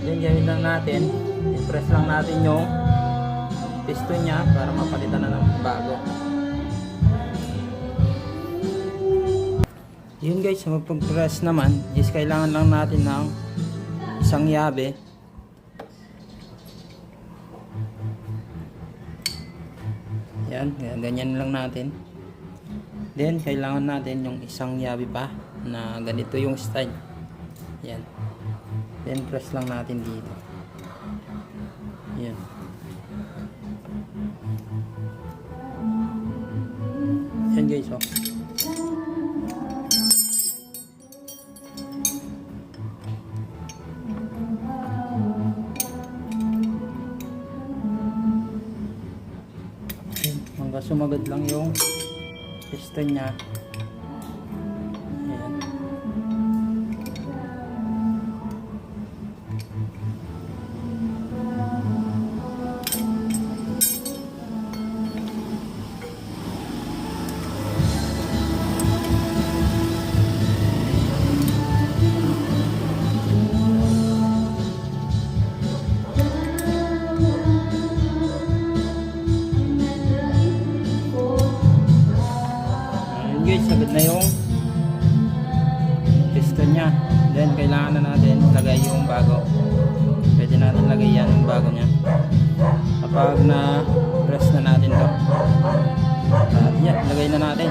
Yan, gawin lang natin, i-press lang natin yung piston nya para mapalitan na ng bago. Yun guys, magpag-press naman is kailangan lang natin ng isang yabe. Yan, ganyan lang natin. Then kailangan natin yung isang yabe pa na ganito yung style. Yan. Then press lang natin dito. Yan. Yan guys, oh. Hanggang sumagad lang yung piston nya. Ayan. Guys, sagad na yung piston nya. Then kailangan na natin lagay yung bago. Pwede natin lagay yan yung bago nya kapag na press na natin to. Yan, lagay na natin.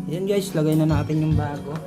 Yan guys, lagay na natin yung bago.